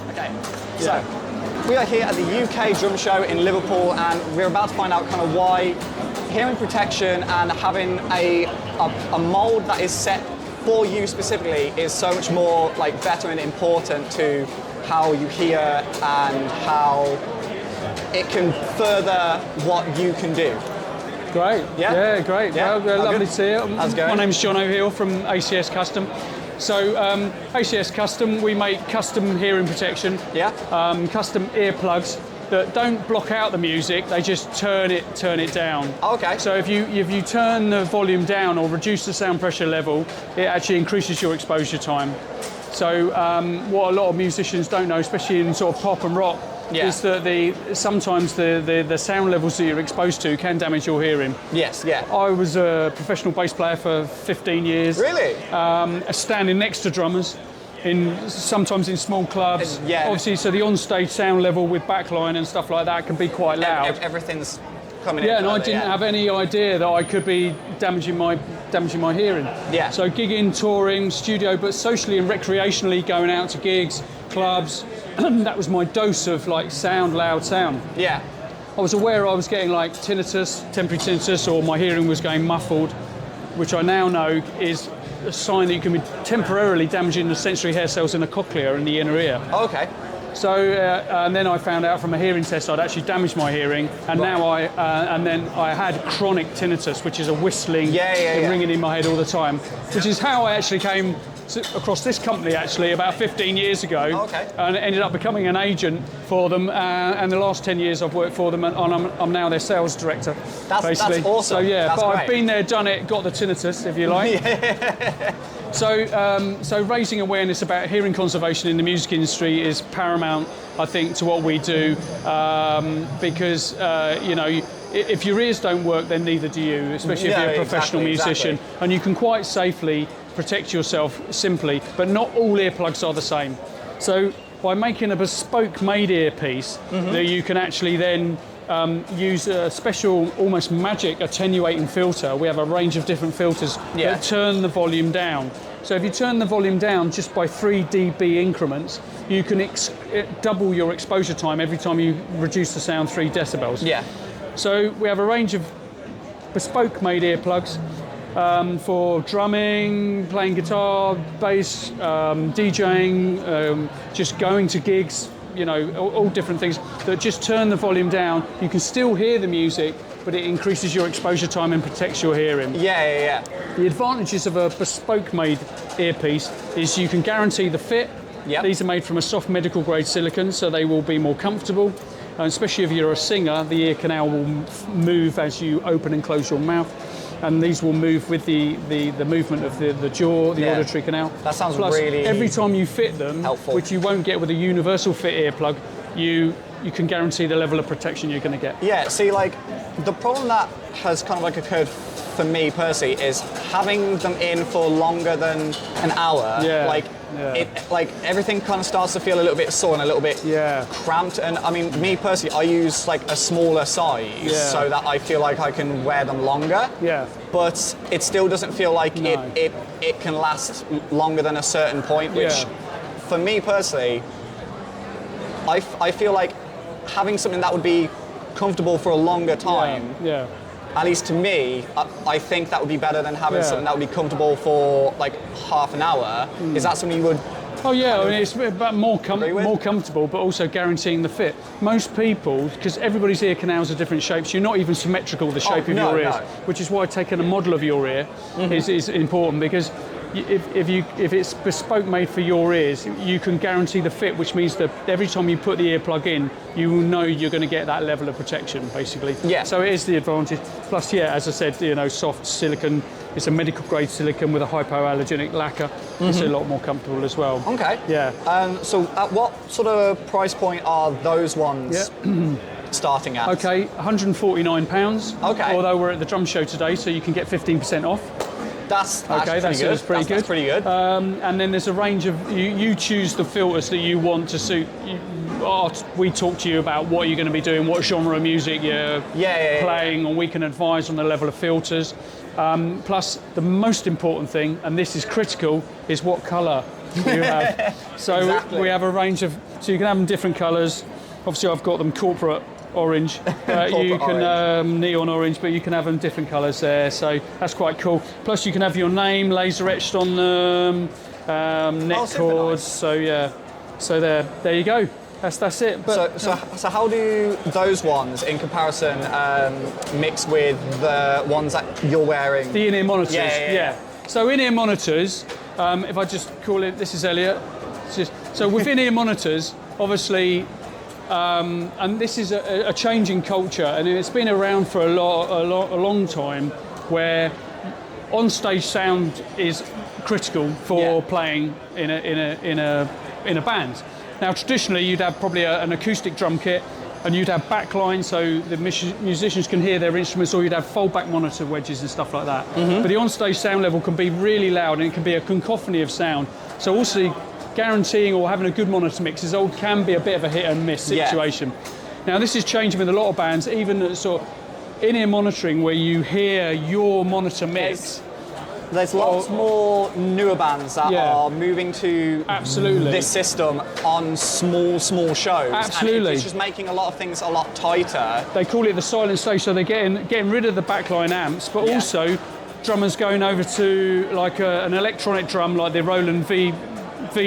Okay. So we are here at the UK Drum Show in Liverpool, and we're about to find out kind of why hearing protection and having a mold that is set for you specifically is so much more like better and important to how you hear and how it can further what you can do. Great. Yeah, great. Yeah. Well, lovely good. to see you. How's it going? My name's John O'Hill from ACS Custom. So ACS Custom, we make custom hearing protection. Yeah. Custom earplugs that don't block out the music, they just turn it down. Oh, okay. So if you turn the volume down or reduce the sound pressure level, it actually increases your exposure time. So what a lot of musicians don't know, especially in sort of pop and rock, is that sometimes the sound levels that you're exposed to can damage your hearing. Yes, yeah. I was a professional bass player for 15 years. Really? Standing next to drummers, sometimes in small clubs. Yeah. Obviously, so the on-stage sound level with backline and stuff like that can be quite loud. Everything's coming in. Yeah, and I further, didn't have any idea that I could be damaging my hearing. Yeah. So gigging, touring, studio, but socially and recreationally going out to gigs, clubs, that was my dose of like loud sound. Yeah. I was aware I was getting like tinnitus, temporary tinnitus, or my hearing was going muffled, which I now know is a sign that you can be temporarily damaging the sensory hair cells in the cochlea in the inner ear. Oh, okay. So, and then I found out from a hearing test I'd actually damaged my hearing, and now and then I had chronic tinnitus, which is a whistling and ringing in my head all the time, which is how I actually came across this company actually about 15 years ago, and ended up becoming an agent for them, and the last 10 years I've worked for them, and I'm now their sales director. That's awesome. So yeah, that's but great. I've been there, done it, got the tinnitus, if you like. So raising awareness about hearing conservation in the music industry is paramount, I think, to what we do, because you know, if your ears don't work, then neither do you, especially if you're a professional musician, and you can quite safely protect yourself simply, but not all earplugs are the same. So by making a bespoke made earpiece that you can actually then use a special, almost magic attenuating filter. We have a range of different filters that turn the volume down. So if you turn the volume down just by 3 dB increments, you can double your exposure time every time you reduce the sound 3 decibels. Yeah. So we have a range of bespoke made earplugs for drumming, playing guitar, bass, DJing, just going to gigs, you know, all different things that just turn the volume down. You can still hear the music, but it increases your exposure time and protects your hearing. Yeah. The advantages of a bespoke made earpiece is you can guarantee the fit. Yep. These are made from a soft medical grade silicone, so they will be more comfortable. Especially if you're a singer, the ear canal will move as you open and close your mouth. And these will move with the movement of the jaw, the auditory canal. That sounds Plus, really every time you fit them, helpful. Which you won't get with a universal fit earplug, you can guarantee the level of protection you're going to get. Yeah, see, like, the problem that has kind of like occurred for me personally is having them in for longer than an hour. Like everything kind of starts to feel a little bit sore and a little bit cramped. And I mean, me personally, I use like a smaller size so that I feel like I can wear them longer. Yeah. But it still doesn't feel like it can last longer than a certain point, which for me personally, I feel like having something that would be comfortable for a longer time. Yeah. At least to me, I think that would be better than having something that would be comfortable for like half an hour. Is that something you would? Oh yeah, I mean, it's about more comfortable, but also guaranteeing the fit. Most people, because everybody's ear canals are different shapes, you're not even symmetrical the shape of your ears, which is why taking a model of your ear is important, because if it's bespoke made for your ears, you can guarantee the fit, which means that every time you put the earplug in, you will know you're going to get that level of protection, basically. Yeah. So it is the advantage. Plus, as I said, you know, soft silicone. It's a medical grade silicone with a hypoallergenic lacquer. It's a lot more comfortable as well. Okay. Yeah. So at what sort of price point are those ones starting at? Okay, £149. Okay. Although we're at the drum show today, so you can get 15% off. That's pretty good. That's pretty good. And then there's a range of, you choose the filters that you want to suit. We talk to you about what you're going to be doing, what genre of music you're playing, and we can advise on the level of filters. Plus, the most important thing, and this is critical, is what colour you have. So Exactly. we have a range of, so you can have them different colours. Obviously I've got them corporate orange. You can neon orange, but you can have them different colours there. So that's quite cool. Plus you can have your name laser etched on them, neck cords. Nice. So yeah, so there you go. That's it. But, so how do those ones, in comparison, mix with the ones that you're wearing? The in-ear monitors. Yeah. So in-ear monitors, if I just call it, this is Elliot. So with in-ear monitors, obviously, and this is a changing culture, and it's been around for a long time, where on-stage sound is critical for playing in a band. Now, traditionally, you'd have probably an acoustic drum kit, and you'd have backline so the musicians can hear their instruments, or you'd have fold-back monitor wedges and stuff like that. But the on-stage sound level can be really loud, and it can be a cacophony of sound. So also guaranteeing or having a good monitor mix can be a bit of a hit and miss situation. Now, this is changing with a lot of bands, even sort of in-ear monitoring where you hear your monitor mix. There's lots more newer bands that are moving to this system on small shows. Absolutely. And it's just making a lot of things a lot tighter. They call it the silent stage, so they're getting rid of the backline amps, but also drummers going over to like an electronic drum, like the Roland V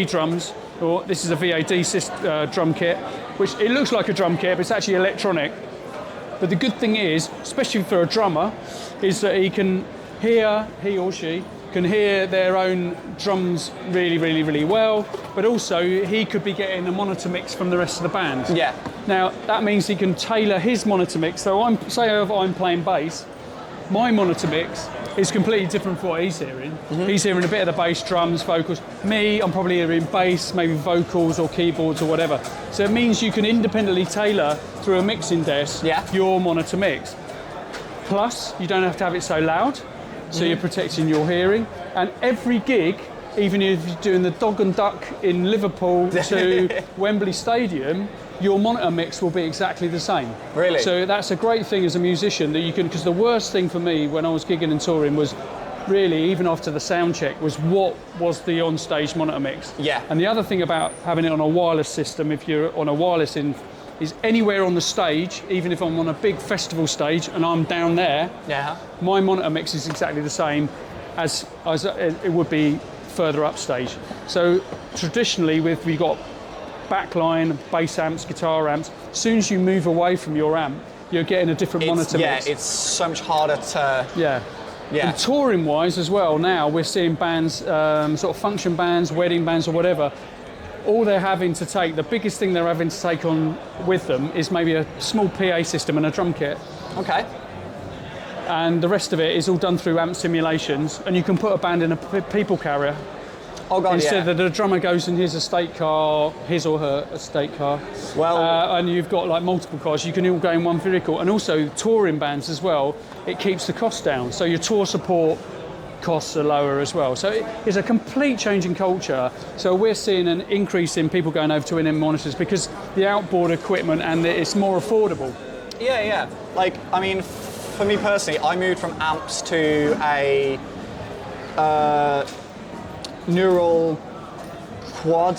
drums, or this is a VAD drum kit, which it looks like a drum kit, but it's actually electronic. But the good thing is, especially for a drummer, is that he or she can hear their own drums really well, but also he could be getting a monitor mix from the rest of the band. Yeah. Now that means he can tailor his monitor mix. So I'm playing bass, my monitor mix is completely different from what he's hearing. He's hearing a bit of the bass, drums, vocals. Me, I'm probably hearing bass, maybe vocals or keyboards or whatever. So it means you can independently tailor through a mixing desk your monitor mix. Plus, you don't have to have it so loud. So you're protecting your hearing, and every gig, even if you're doing the dog and duck in Liverpool to Wembley Stadium, your monitor mix will be exactly the same. Really? So that's a great thing as a musician that you can, because the worst thing for me when I was gigging and touring was really, even after the sound check, was what was the on-stage monitor mix. Yeah. And the other thing about having it on a wireless system, if you're on a wireless is anywhere on the stage, even if I'm on a big festival stage and I'm down there, my monitor mix is exactly the same as it would be further up stage. So traditionally, we've got backline, bass amps, guitar amps. As soon as you move away from your amp, you're getting a different monitor mix. Yeah, it's so much harder to... Yeah. And touring wise as well, now we're seeing bands, sort of function bands, wedding bands or whatever, all they're having to take, the biggest thing they're having to take on with them is maybe a small PA system and a drum kit. Okay. And the rest of it is all done through amp simulations, and you can put a band in a people carrier. Oh God, Instead that the drummer goes in his estate car, his or her estate car, and you've got like multiple cars, you can all go in one vehicle. And also touring bands as well, it keeps the cost down. So your tour support costs are lower as well. So it's a complete change in culture. So we're seeing an increase in people going over to in-ear monitors because the outboard equipment and it's more affordable. Yeah. Like, I mean, for me personally, I moved from amps to a neural quad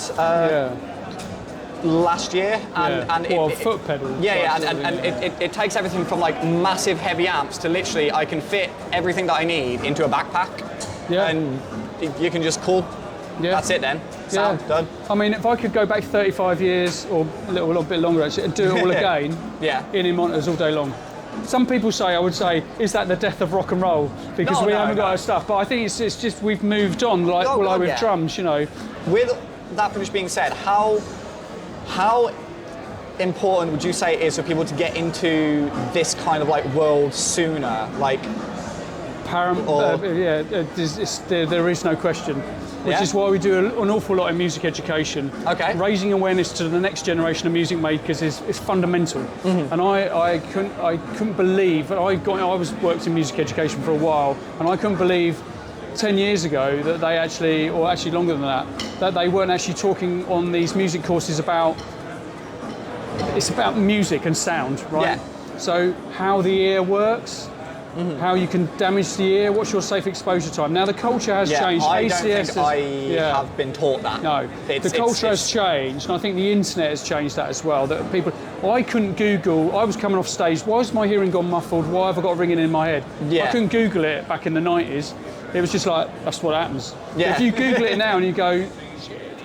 last year, and foot pedal. And it takes everything from like massive heavy amps to literally I can fit everything that I need into a backpack. Yeah. And you can just call. Yeah. That's it then. Sound done. I mean, if I could go back 35 years or a little bit longer actually and do it all again, in monitors all day long. Some people say, I would say, is that the death of rock and roll? Because we haven't got our stuff. But I think it's just we've moved on, like with drums, you know. With that finish being said, how important would you say it is for people to get into this kind of like world sooner? Like, there is no question. Which is why we do an awful lot in music education. Okay. Raising awareness to the next generation of music makers is fundamental. Mm-hmm. And I couldn't believe, I worked in music education for a while, and I couldn't believe 10 years ago that they actually, or actually longer than that they weren't actually talking on these music courses about music and sound, right? Yeah. So how the ear works, how you can damage the ear, what's your safe exposure time. Now the culture has changed. I ACS don't think I have been taught that. No, the culture has changed, and I think the internet has changed that as well. That people, I couldn't Google, I was coming off stage, why has my hearing gone muffled, why have I got a ringing in my head? I couldn't Google it back in the 90s. It was just like, that's what happens. Yeah. If you Google it now and you go,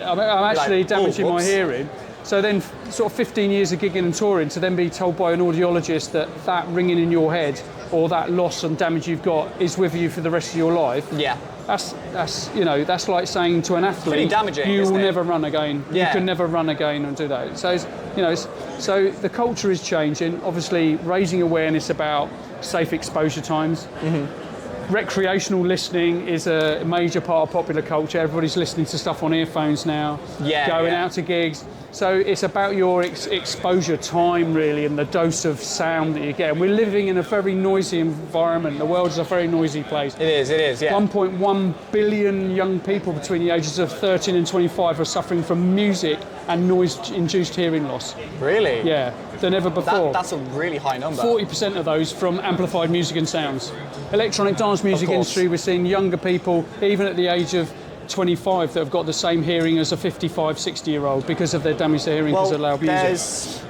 I'm actually like, damaging my hearing. So then sort of 15 years of gigging and touring to then be told by an audiologist that ringing in your head or that loss and damage you've got is with you for the rest of your life. Yeah. That's you know, that's like saying to an athlete, pretty damaging, you will never run again. Yeah. You can never run again and do that. So so the culture is changing. Obviously, raising awareness about safe exposure times. Recreational listening is a major part of popular culture. Everybody's listening to stuff on earphones now. Going out to gigs. So it's about your exposure time, really, and the dose of sound that you get. And we're living in a very noisy environment. The world is a very noisy place. It is, yeah. 1.1 billion young people between the ages of 13 and 25 are suffering from music and noise-induced hearing loss. Really? Yeah, than ever before. That's a really high number. 40% of those from amplified music and sounds. Electronic dance music industry, we're seeing younger people, even at the age of 25, that have got the same hearing as a 55, 60-year-old because of their damage to hearing because of loud music.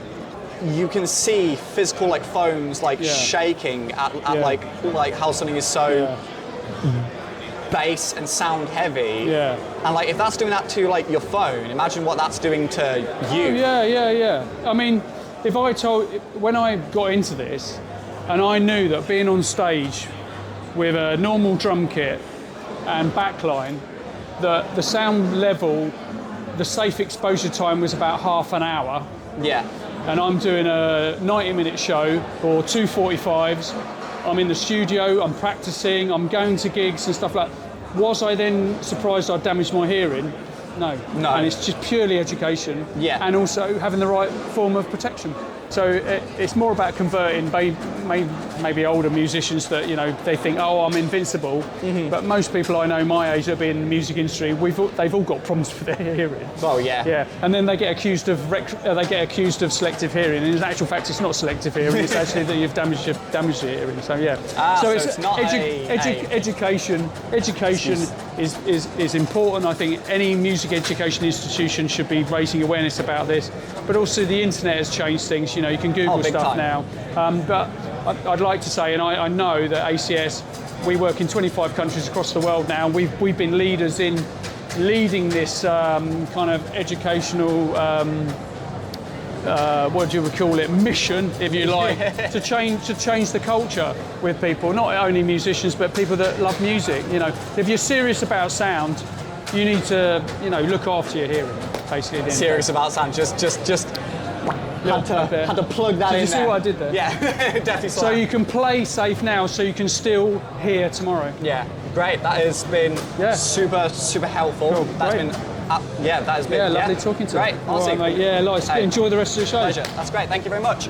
You can see physical like phones shaking at like how something is so bass and sound heavy. Yeah. And like if that's doing that to like your phone, imagine what that's doing to you. Oh, yeah. I mean, when I got into this, and I knew that being on stage with a normal drum kit and backline, that the sound level, the safe exposure time was about half an hour. Yeah. And I'm doing a 90-minute show or 2 45s. I'm in the studio, I'm practicing, I'm going to gigs and stuff like that. Was I then surprised I'd damaged my hearing? No. And it's just purely education. Yeah. And also having the right form of protection. So it's more about converting maybe older musicians that, you know, they think, oh, I'm invincible. But most people I know my age that have been in the music industry, they've all got problems with their hearing. Well, yeah. Yeah, and then they get accused of selective hearing. And in actual fact, it's not selective hearing. It's actually that you've damaged your hearing. So yeah. So it's not education. Education is important. I think any music education institution should be raising awareness about this. But also the internet has changed things. You know, you can Google stuff now. But I'd like to say, and I know that ACS, we work in 25 countries across the world now. We've been leaders in leading this kind of educational, what do you call it, mission, if you like, to change the culture with people, not only musicians, but people that love music. You know, if you're serious about sound, you need to, you know, look after your hearing, basically. Serious about sound, just had to plug that in there. Did you see what I did there? Yeah, definitely. So you can play safe now, so you can still hear tomorrow. Yeah, great. That has been super helpful. Cool. That's been, that has been lovely talking to you. Great, honestly. Right, mate. Yeah, nice. Enjoy the rest of the show. Pleasure. That's great. Thank you very much.